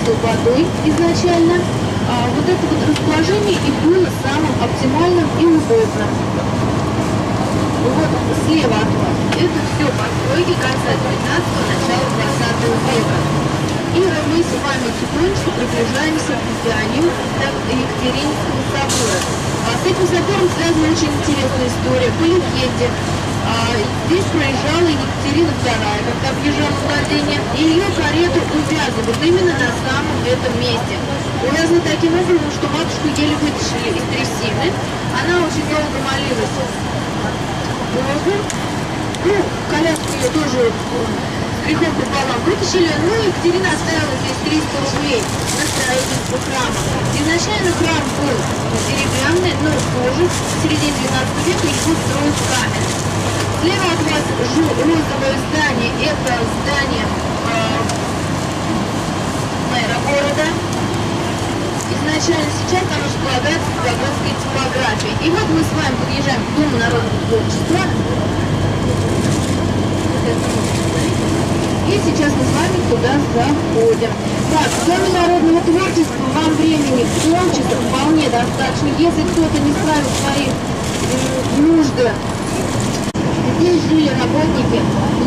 ездил водой изначально, вот это вот расположение и было самым оптимальным и удобным. Вот слева от вас это все постройки конца 19-го, начала 20 века. И мы с вами потихонечку приближаемся к зданию Екатерининского собора. С этим собором связана очень интересная история. По легенде, здесь проезжала Екатерина II, когда въезжала владение, и ее карету увязывают именно на самом этом месте. Увязаны таким образом, что матушку еле вытащили из трясины. Она очень долго молилась Богу. Ну, коляску ее тоже с грехом пополам вытащили. Ну, Екатерина оставила здесь 300 рублей на строительство храма. Изначально храм был деревянный, но позже, в середине 12 века, его строят в камень. Слева от вас розовое здание, это здание мэра города. Изначально сейчас там располагается педагогская типография. И вот мы с вами подъезжаем к Дому народного творчества. И сейчас мы с вами туда заходим. Так, в Доме народного творчества вам времени полчаса вполне достаточно. Если кто-то не справил свои нужды, здесь жили работники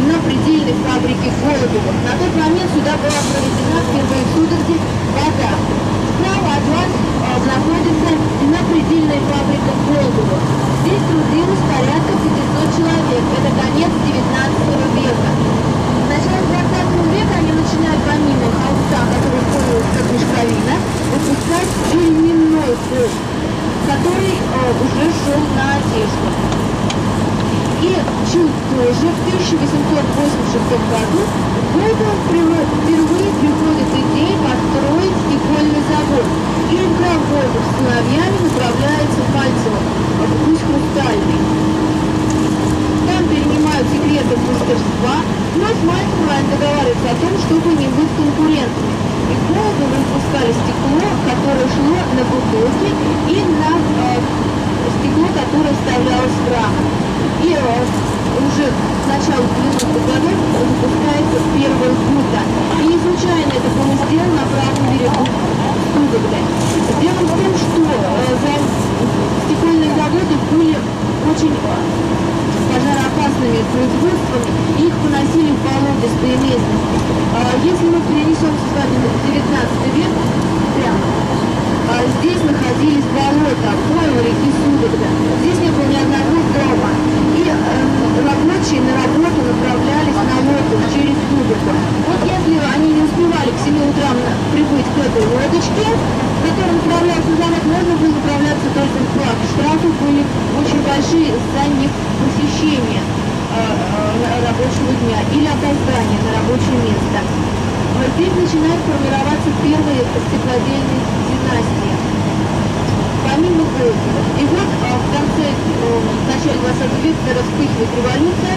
на предельной фабрике Голубева. На тот момент сюда была проведена впервые в Судорде вода. Справа от вас находится на предельная фабрика Голубева. Здесь трудилось порядка 500 человек. Это конец 19 века. В начале 20 века они начинают помимо холста, который используется как мешковина, выпускать льняной хлопок, который уже шел на одежду. И чуть позже, в 1886 году, Голубев впервые приходит идея построить стекольный завод. И граф Голубев с сыновьями направляется в Мальцево, в Усть-Хрустальный. Там перенимают секреты мастерства, но с Мальцевым они договариваются о том, чтобы не быть конкурентами. И Голубевы выпускали стекло, которое шло на бутылки, и на стекло, которое вставлялось в раму. И уже с начала 90-х годов выпускается первая гута. И не случайно это было сделано на правом берегу Судогды. Дело в том, что стекольные заводы были очень пожароопасными производствами, и их поносили в болотистые местности. Если мы перенесемся с вами в 19 век, прямо, здесь находились болота, пойло реки Судогда. Здесь не было ни одного дома. И рабочие на работу направлялись на лодку через Судогду. Вот если они не успевали к 7 утра прибыть к этой лодочке, в которой направлялся завод, можно было направляться только в флаг. Штрафы были очень большие за непосещение рабочего дня или опоздание на рабочее место. Здесь начинает формироваться первые стеклодельные династии. Помимо Голубева. И вот в начале 20 века, когда вспыхивает революция,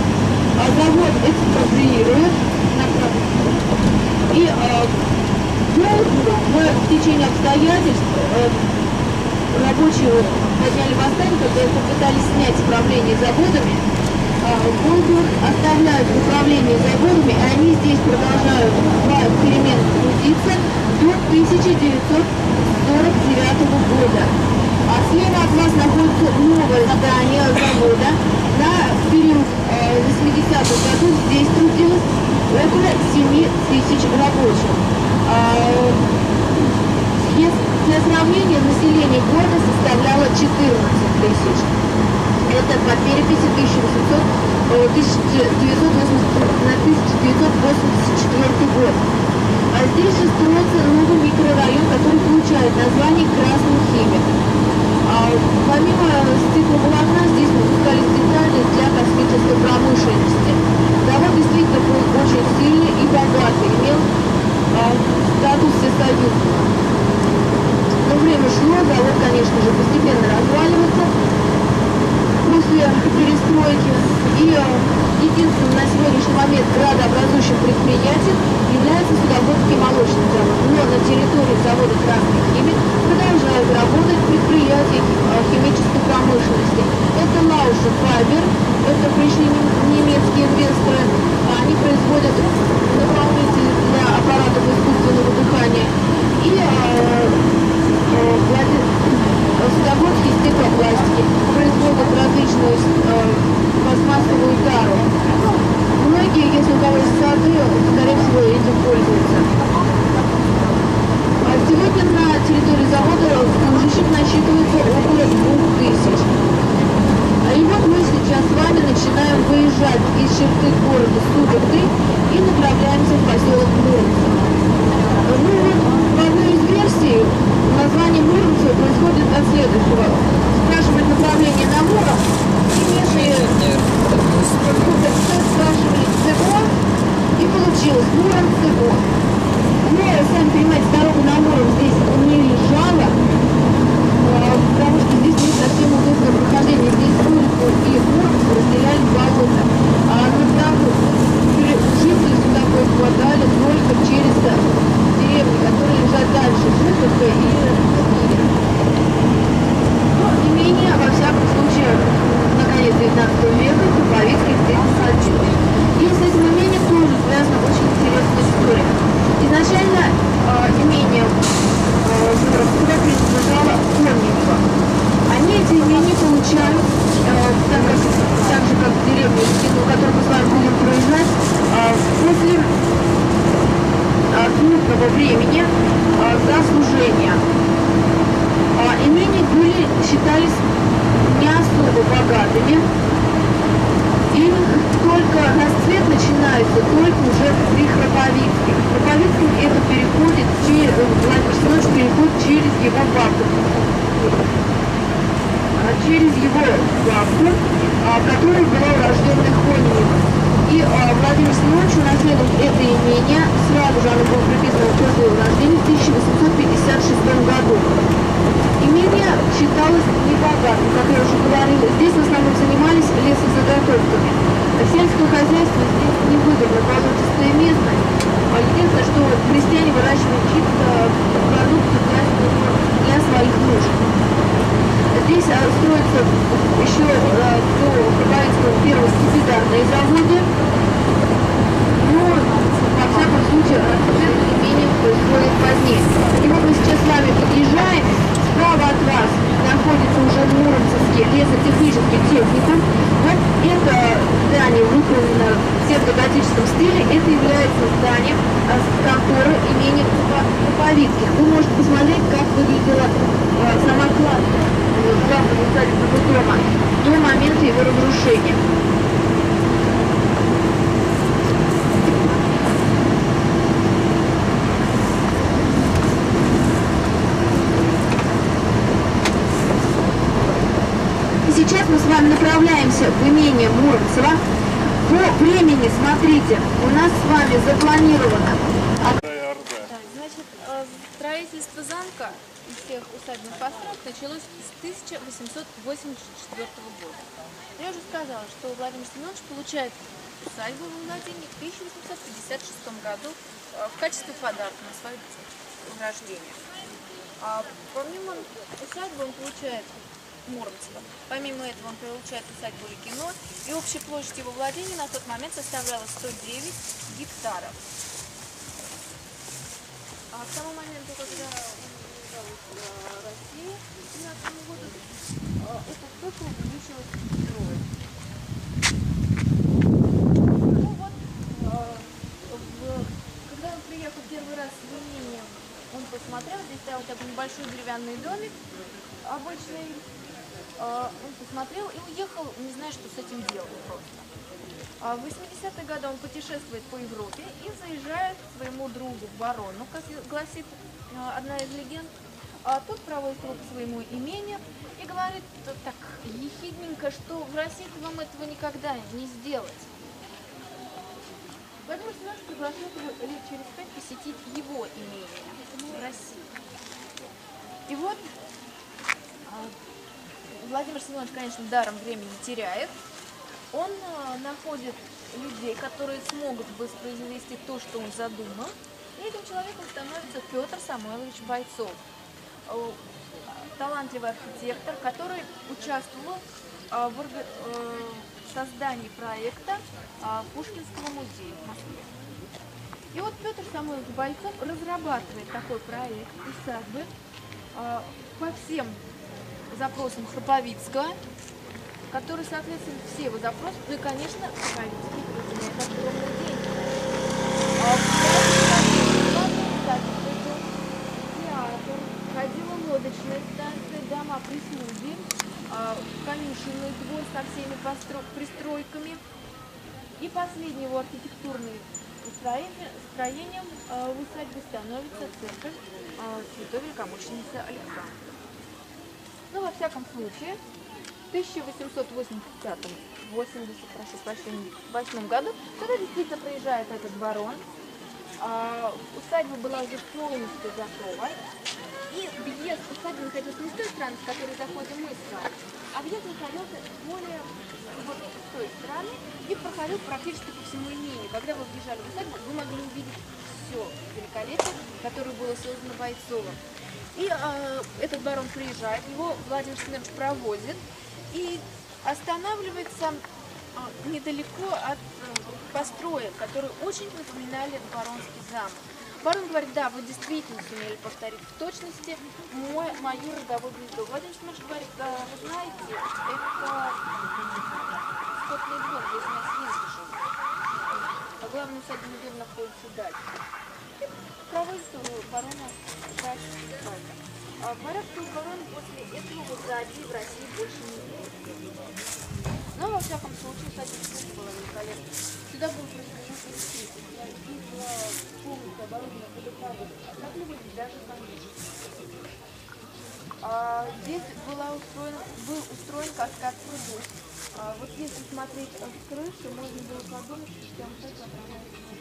завод экспроприирует и в течение обстоятельств рабочие подняли восстание, когда попытались снять управление заводами. Голубев оставляют управление заводами, и они здесь продолжают перемены трудиться до 1949 года. А слева от вас находится новое здание завода. На период 80-х годов здесь трудилось около 7 тысяч рабочих. Для сравнения, население города составляло 14 тысяч. Это по переписи 1984 год. А здесь же строится новый микрорайон, который получает название Красный Химик. Помимо стекловолокна здесь выпускались детали для космической промышленности. Завод действительно был очень сильный и богатый, имел статус всесоюзного. Но время шло, завод, конечно же, постепенно разваливался после перестройки. И единственным на сегодняшний момент градообразующим предприятием является Судогодский молочный завод. Но на территории завода «Красный Химик» продолжают работать предприятия химической промышленности. Это Лауша Файбер, это пришли немецкие инвесторы, они производят наполнители для аппаратов искусственного дыхания. другие. Но не менее, во всяком случае, на конец 19 века Круповицкий встретился отчет. И с этим имением тоже связана очень интересная история. Изначально имение Муромцева принадлежало Конниково. Они эти имения получают, так же как в деревне, у которой мы с вами будем проезжать, после смутного времени за служение. Имения считались не особо богатыми, и только расцвет начинается только уже при Храповицких. Храповицким это переходит Владимир Семенович переходит через его бабку. Которая была урожденной Коневым. И Владимир Семенович унаследовал это имение, сразу же оно было приписано к его рождению в 1856 году. Имение считалось небогатым, как я уже говорила. Здесь в основном занимались лесозаготовками. Сельское хозяйство здесь невыгодно, болотистое место. Единственное, что крестьяне выращивают чисто продукцию для своих нужд. Здесь строятся еще до Храповицкого первые скипидарные заводы, но, во всяком случае, расцвет имения происходит позднее. И вот мы сейчас с вами подъезжаем, справа от вас находится уже Муромцевский лесотехнический техникум. Вот это здание выполнено в псевдоготическом стиле, это является зданием конторы имени Круповицких. Вы можете посмотреть, как выглядела сама главного усадебного дома до момента его разрушения. И сейчас мы с вами направляемся в имение Муромцева. По времени, смотрите, у нас с вами запланировано. Значит, строительство замка и всех усадебных построек началось с 1884 года. Я уже сказала, что Владимир Семенович получает усадьбу во владении в 1856 году в качестве подарка на свое рождение. Помимо усадьбы он получает Муромцева. Помимо этого он получает усадьбу Ликино, и общая площадь его владения на тот момент составляла 109 гектаров. А к тому моменту, когда уезжал из России в 2017 году, эта цифра увеличилась втрое. Ну вот, когда он приехал первый раз в имение, он посмотрел, здесь стоял такой небольшой деревянный домик обычный. Он посмотрел и уехал, не зная, что с этим делать просто. В 80-е годы он путешествует по Европе и заезжает к своему другу барону, как гласит одна из легенд. Тот проводит его по своему имению и говорит так ехидненько, что в России вам этого никогда не сделать. Владимир Семенович пригласил его лет через 5 посетить его имение в России. И вот Владимир Семенович, конечно, даром времени не теряет. Он находит людей, которые смогут воспроизвести то, что он задумал. И этим человеком становится Петр Самойлович Бойцов. Талантливый архитектор, который участвовал в создании проекта Пушкинского музея в Москве. И вот Петр Самойлович Бойцов разрабатывает такой проект усадьбы по всем запросам Храповицкого, который соответствует все его запросы, ну и, конечно, Храповицкий разумеет огромные деньги. Театр, ходила лодочная станция, дома прислуги, конюшенный двор со всеми пристройками. И последним его архитектурным строением в усадьбе становится церковь Святой Великомученицы Александры. Ну, во всяком случае, в 1888 году, когда действительно приезжает этот барон, усадьба была уже полностью готова, и въезд усадьбы находился не с той стороны, с которой заходим мы с вами, а въезд находился более вот с той стороны и проходил практически по всему имению. Когда вы въезжали в усадьбу, вы могли увидеть все великолепие, которое было создано Бойцовым. И этот барон приезжает, его Владимир Семенович проводит и останавливается недалеко от построек, которые очень напоминали баронский замок. Барон говорит: да, вы действительно сумели повторить в точности мою родовую гнездо. Владимир Семенович говорит: да, вы знаете, это скотный двор, здесь у нас свиньи живут. А главное, усадебный дом находится дальше. И проводит барона дальше. Говорят, что барон после этого сзади в России больше не видел. Но, во всяком случае, усадебный дом было великолепно. Сюда был произведен строительство. Здесь была полностью оборудована водопроводом. Отапливались даже камни. Здесь был устроен каскад прудов. Вот если смотреть с крыши, можно было подумать, что там что-то отражается на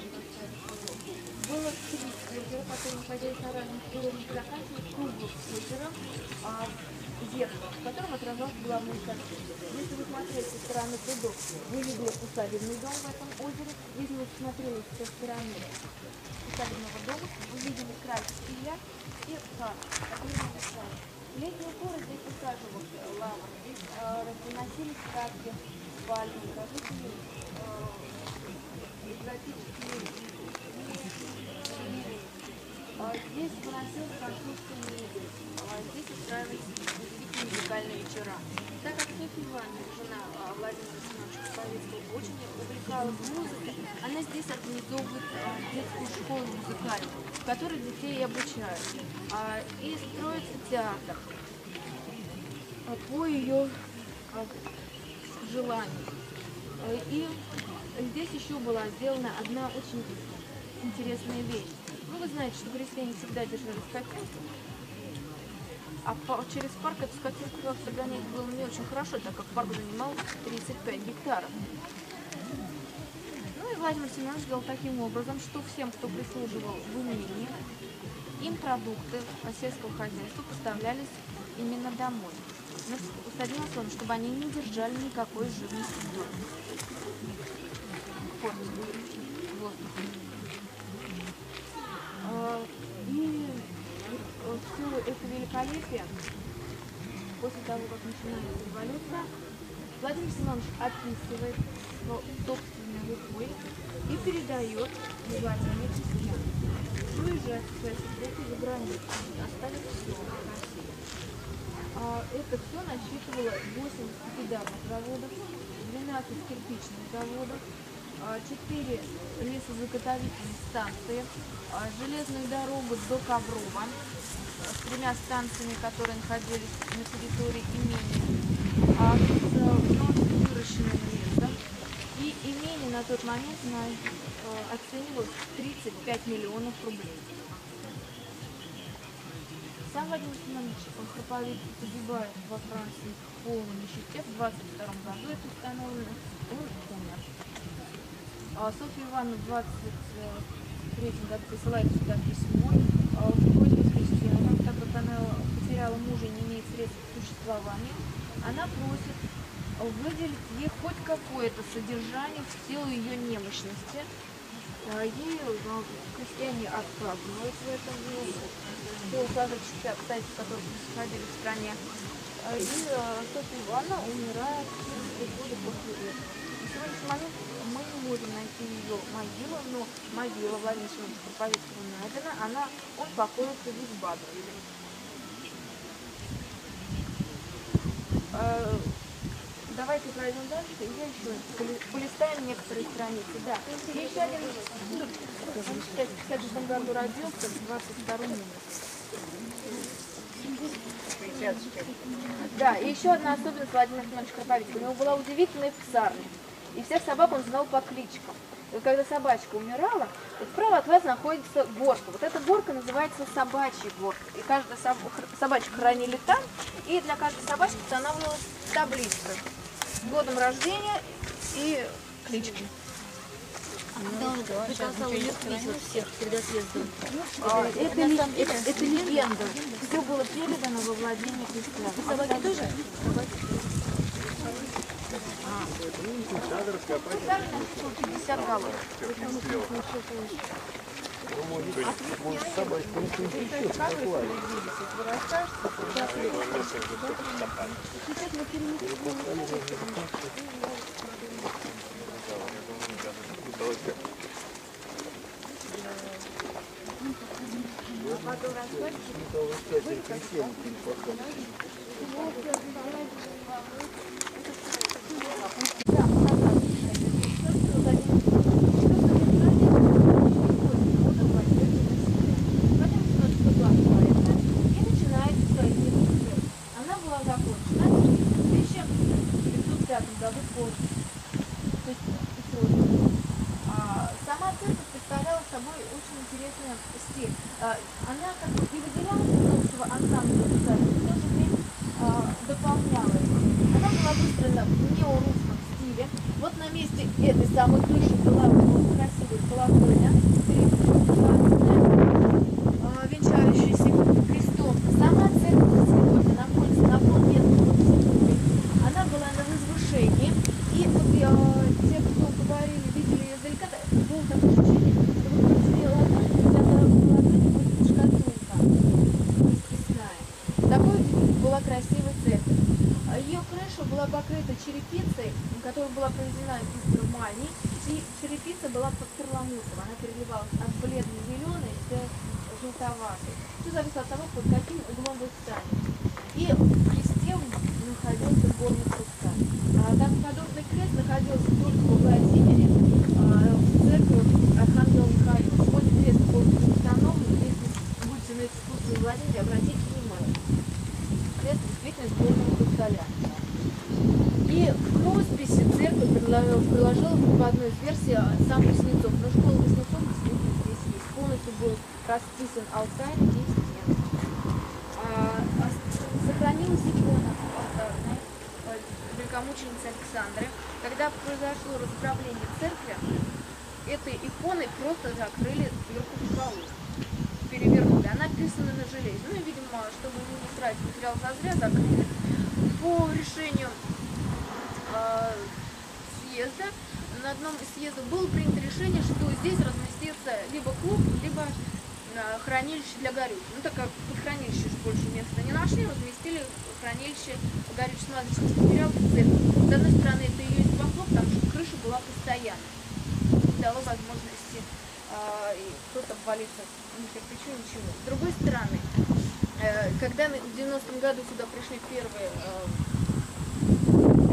прудов. Было 3 озера, которые находились на разных уровнях, заканчиваясь круглым озером, зеркало, в котором отражалась главная картина. Если вы смотрели со стороны прудов, вы видели усадебный дом в этом озере. Если вы смотрели со стороны усадебного дома, вы видели край стиля и парк, который написали. В летние поры здесь высаживался лавр, здесь разносились катки, пальмы, различные экзотические. Здесь выносилась конструкция мебели, здесь устраивались удивительные музыкальные вечера. Так как Софья Ивановна, жена Владимира Семеновича Павловского, очень увлекалась музыкой, она здесь организовывает детскую школу музыкальную, в которой детей и обучают. И строится театр по ее желанию. И здесь еще была сделана одна очень интересная вещь. Ну, вы знаете, что крестьяне всегда держали скотинку, а через парк эту скотинку согонять было не очень хорошо, так как парк занимал 35 гектаров. Ну и Владимир Семенович сделал таким образом, что всем, кто прислуживал в имении, им продукты сельского хозяйства поставлялись именно домой. Но с одним условием, чтобы они не держали никакой живности в доме. И все это великолепие, после того, как начинается революция, Владимир Семенович описывает собственной рукой и передает Владимиру крестьянам. Уезжать в своей супруге за границу, оставив все в России. Это все насчитывало 8 скипидарных заводов, 12 кирпичных заводов, 4 лесозаготовительных станции, железную дорогу до Коврова с 3 станциями, которые находились на территории имения, с выращенным лесом. И имение на тот момент оценивалось в 35 миллионов рублей. Сам Владимир Семенович Храповицкий погибает во Франции в полной нищете. В 22 году это установлено. Он умер. Софья Ивановна в 23 году присылает сюда письмо в просьбе с крестьянам, так как она потеряла мужа и не имеет средств к существованию. Она просит выделить ей хоть какое-то содержание в силу ее немощности. Ей крестьяне отказывают в этом по сложившимся обстоятельствам, которые происходили в стране. И Софья Ивановна умирает через 3 года после этого. На сегодняшний момент мы не можем найти ее могилу, но могила Владимира Семеновича Храповицкого найдена, он покоится в Висбадене. Давайте пройдем дальше, и я еще полистаем некоторые страницы. Да, еще один, он в 1950 году родился, в 22-м умер. Да, и еще одна особенность Владимира Семеновича Храповицкого. У него была удивительная псарня, и всех собак он знал по кличкам. И когда собачка умирала, вот справа от вас находится горка. Вот эта горка называется собачья горка. И каждую собачку хранили там, и для каждой собачки устанавливалась табличка с годом рождения и кличкой. Это легенда. Все было передано во владение крестьян. Собаки тоже? Сами 50 голов. Может, собачку не Она была закончена в 1905 году позже. То есть сама церковь представляла собой очень интересный стиль. Она как бы и выделялась из общего ансамбля усадьбы, в то же время дополняла его. Она была выстроена в неорусском стиле. Вот на месте этой самой крыши была красивая колокольня, венчающаяся крестом. Сама церковь сегодня находится на полметра под землей. Она была на возвышении. И вот те, кто говорили, видели ее издалека, было такое ощущение, что вы потеряла шкатулка расписная. Такой была красивая церковь. Ее крыша была покрыта черепицей, которая была проведена из Германии, и черепица была под перламутром. Она переливалась от бледно-зеленой до желтоватой. Все зависело от того, под каким углом вы встанете. И в кресте находился горный хрусталь. Так подобный крест находился только во Владимире, в церкви Архангела Михаила. Сегодня крест был установлен, если будете на экскурсии в Владимире, обратите внимание. Крест действительно из горного хрусталя. И к росписи церковь приложила в одной из версий сам Васнецов. Но школа Васнецова действительно здесь есть. Полностью был расписан алтарь и стены. Сохранилась икона алтарная великомученицы Александры. Когда произошло разграбление церкви, этой иконой просто закрыли сверху скалу, перевернули. Она писана на железе. Ну и, видимо, чтобы не тратить материал зазря, закрыли. По решению съезда, на одном из съездов было принято решение, что здесь разместится либо клуб, либо хранилище для горючего. Ну, так как под хранилище больше места не нашли, разместили хранилище горюче-смазочных материалов в церкви. С одной стороны, это ее и спасло, потому что крыша была постоянной. Дало возможности кто-то обвалиться, ни кирпичу, ничего. С другой стороны, когда в 90-м году сюда пришли первые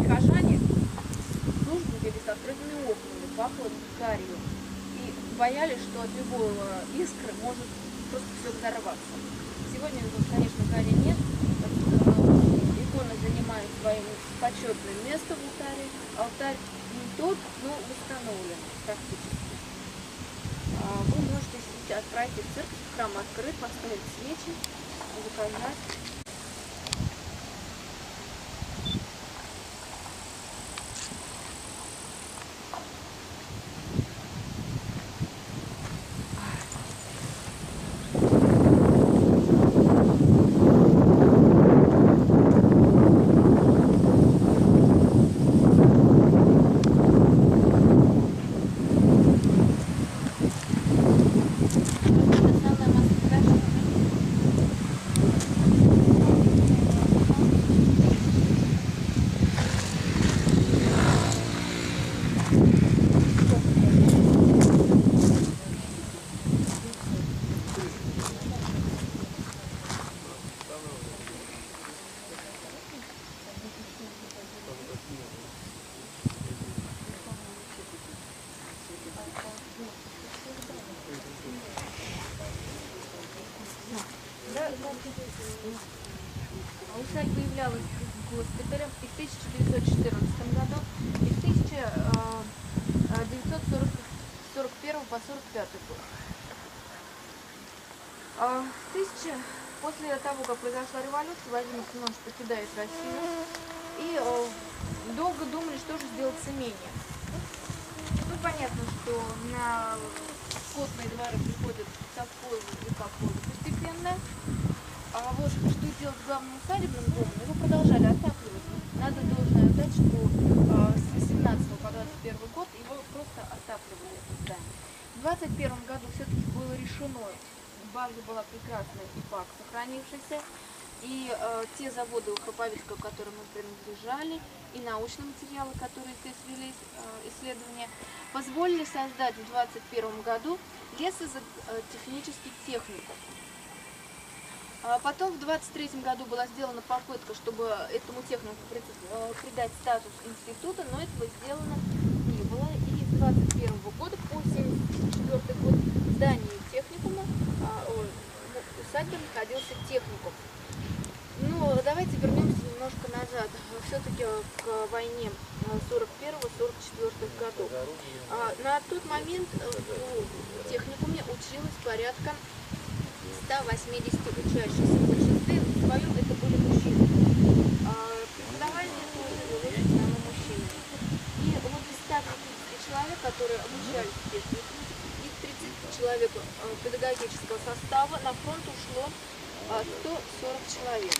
прихожане, службы вели с открытыми окнами, пахло гарью. И боялись, что от любого искры может просто все взорваться. Сегодня, конечно, гари нет. Икона занимает свое почетное место в алтаре. Алтарь не тот, но восстановлен практически. Вы можете сейчас пройти в церковь, храм открыт, поставить свечи, заказать. Усадьба являлась госпиталем и в 1914 году, и в 1941 по 1945 год. После того, как произошла революция, Владимир Семенович покидает Россию, и долго думали, что же сделать с имением. Ну, понятно, что на скотные дворы приходят совхозы и колхозы постепенно. А вот что делать с главным усадебным домом, его продолжали отапливать. Надо должно отдать, что с 18 по 21 год его просто отапливали это здание. В 21 году все-таки было решено, база была прекрасная, ИПАК сохранившийся, и те заводы Храповицкого, которым мы принадлежали, и научные материалы, которые здесь велись, исследования, позволили создать в 21 году лесозахимический техникум. Потом в 23 году была сделана попытка, чтобы этому технику придать статус института, но этого сделано не было. И с 21 года по 1974 год в здании техникума усадьбе находился техникум. Но давайте вернемся немножко назад, все-таки к войне 41-44 годов. На тот момент в техникуме училось порядка 180 учащихся. В большинстве своем это были мужчины. Преподавание тоже было в основном мужчины. И вот из 150 человек, которые обучались в техникуме, из 30 человек педагогического состава на фронт ушло 140 человек.